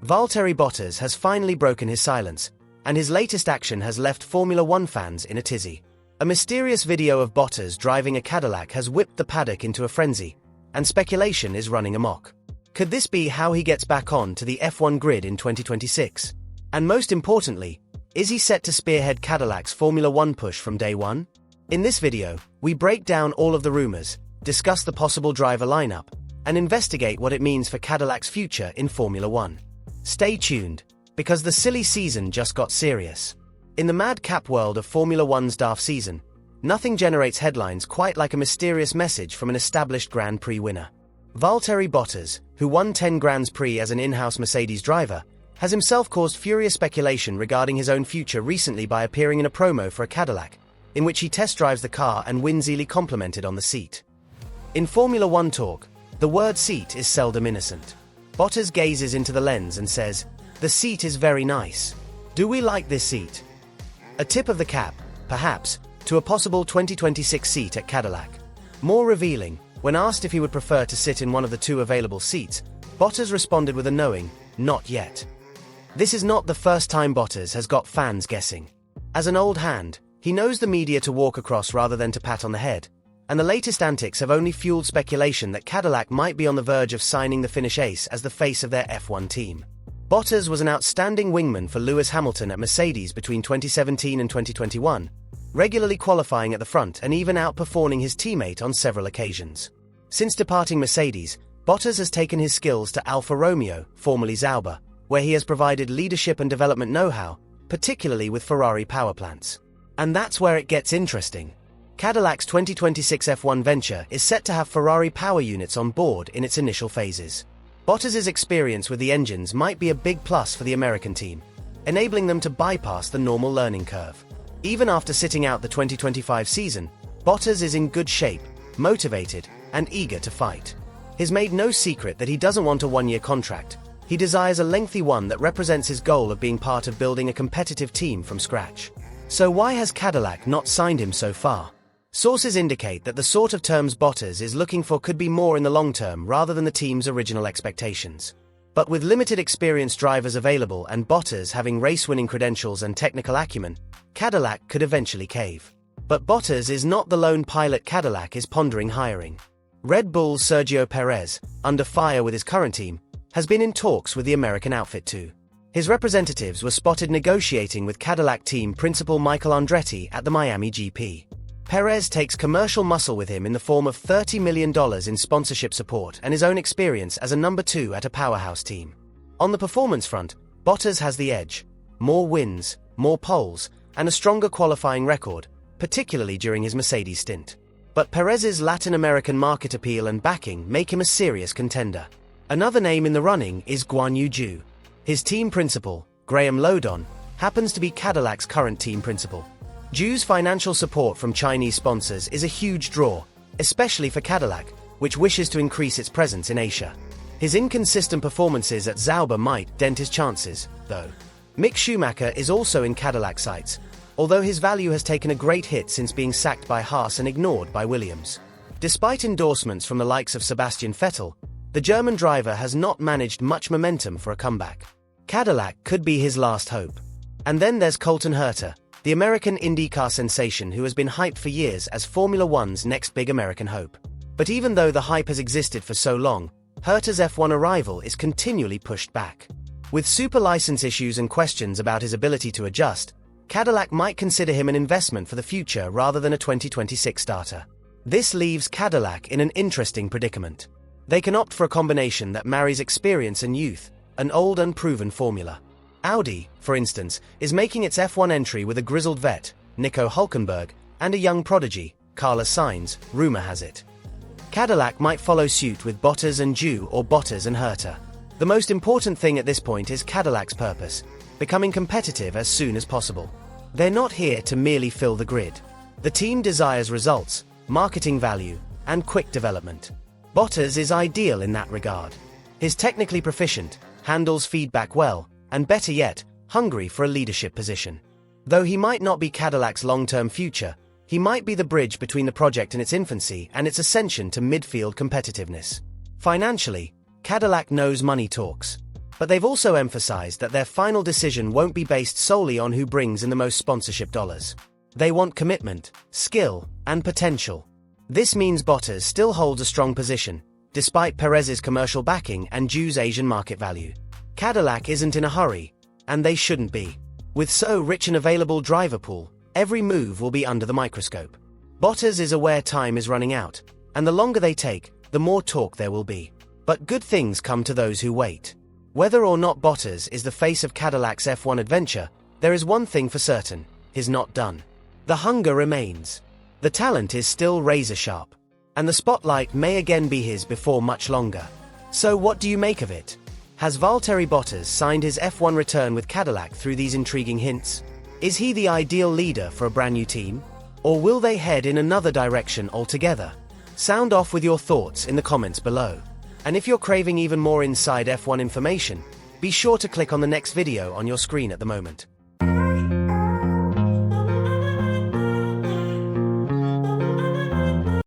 Valtteri Bottas has finally broken his silence, and his latest action has left Formula One fans in a tizzy. A mysterious video of Bottas driving a Cadillac has whipped the paddock into a frenzy, and speculation is running amok. Could this be how he gets back on to the F1 grid in 2026? And most importantly, is he set to spearhead Cadillac's Formula One push from day one? In this video, we break down all of the rumors, discuss the possible driver lineup, and investigate what it means for Cadillac's future in Formula One. Stay tuned, because the silly season just got serious. In the madcap world of Formula One's daft season, nothing generates headlines quite like a mysterious message from an established Grand Prix winner. Valtteri Bottas, who won 10 Grands Prix as an in-house Mercedes driver, has himself caused furious speculation regarding his own future recently by appearing in a promo for a Cadillac, in which he test drives the car and whimsily complimented on the seat. In Formula One talk, the word seat is seldom innocent. Bottas gazes into the lens and says, "The seat is very nice. Do we like this seat?" A tip of the cap, perhaps, to a possible 2026 seat at Cadillac. More revealing, when asked if he would prefer to sit in one of the two available seats, Bottas responded with a knowing, "Not yet." This is not the first time Bottas has got fans guessing. As an old hand, he knows the media to walk across rather than to pat on the head, and the latest antics have only fueled speculation that Cadillac might be on the verge of signing the Finnish ace as the face of their F1 team. Bottas was an outstanding wingman for Lewis Hamilton at Mercedes between 2017 and 2021, regularly qualifying at the front and even outperforming his teammate on several occasions. Since departing Mercedes, Bottas has taken his skills to Alfa Romeo, formerly Sauber, where he has provided leadership and development know-how, particularly with Ferrari power plants. And that's where it gets interesting. Cadillac's 2026 F1 venture is set to have Ferrari power units on board in its initial phases. Bottas's experience with the engines might be a big plus for the American team, enabling them to bypass the normal learning curve. Even after sitting out the 2025 season, Bottas is in good shape, motivated, and eager to fight. He's made no secret that he doesn't want a one-year contract. He desires a lengthy one that represents his goal of being part of building a competitive team from scratch. So why has Cadillac not signed him so far? Sources indicate that the sort of terms Bottas is looking for could be more in the long term rather than the team's original expectations. But with limited experienced drivers available and Bottas having race-winning credentials and technical acumen, Cadillac could eventually cave. But Bottas is not the lone pilot Cadillac is pondering hiring. Red Bull's Sergio Perez, under fire with his current team, has been in talks with the American outfit too. His representatives were spotted negotiating with Cadillac team principal Michael Andretti at the Miami GP. Perez takes commercial muscle with him in the form of $30 million in sponsorship support and his own experience as a number two at a powerhouse team. On the performance front, Bottas has the edge. More wins, more poles, and a stronger qualifying record, particularly during his Mercedes stint. But Perez's Latin American market appeal and backing make him a serious contender. Another name in the running is Guan Yu Zhu. His team principal, Graham Lodon, happens to be Cadillac's current team principal. Zhu's financial support from Chinese sponsors is a huge draw, especially for Cadillac, which wishes to increase its presence in Asia. His inconsistent performances at Sauber might dent his chances, though. Mick Schumacher is also in Cadillac sights, although his value has taken a great hit since being sacked by Haas and ignored by Williams. Despite endorsements from the likes of Sebastian Vettel, the German driver has not managed much momentum for a comeback. Cadillac could be his last hope. And then there's Colton Herta, the American IndyCar sensation who has been hyped for years as Formula One's next big American hope. But even though the hype has existed for so long, Herta's F1 arrival is continually pushed back. With super license issues and questions about his ability to adjust, Cadillac might consider him an investment for the future rather than a 2026 starter. This leaves Cadillac in an interesting predicament. They can opt for a combination that marries experience and youth, an old unproven formula. Audi, for instance, is making its F1 entry with a grizzled vet, Nico Hülkenberg, and a young prodigy, Carlos Sainz, rumor has it. Cadillac might follow suit with Bottas and Zhu or Bottas and Herta. The most important thing at this point is Cadillac's purpose, becoming competitive as soon as possible. They're not here to merely fill the grid. The team desires results, marketing value, and quick development. Bottas is ideal in that regard. He's technically proficient, handles feedback well, and better yet, hungry for a leadership position. Though he might not be Cadillac's long-term future, he might be the bridge between the project in its infancy and its ascension to midfield competitiveness. Financially, Cadillac knows money talks. But they've also emphasized that their final decision won't be based solely on who brings in the most sponsorship dollars. They want commitment, skill, and potential. This means Bottas still holds a strong position, despite Perez's commercial backing and Ju's Asian market value. Cadillac isn't in a hurry, and they shouldn't be. With so rich an available driver pool, every move will be under the microscope. Bottas is aware time is running out, and the longer they take, the more talk there will be. But good things come to those who wait. Whether or not Bottas is the face of Cadillac's F1 adventure, there is one thing for certain: he's not done. The hunger remains. The talent is still razor-sharp, and the spotlight may again be his before much longer. So what do you make of it? Has Valtteri Bottas signed his F1 return with Cadillac through these intriguing hints? Is he the ideal leader for a brand new team? Or will they head in another direction altogether? Sound off with your thoughts in the comments below. And if you're craving even more inside F1 information, be sure to click on the next video on your screen at the moment.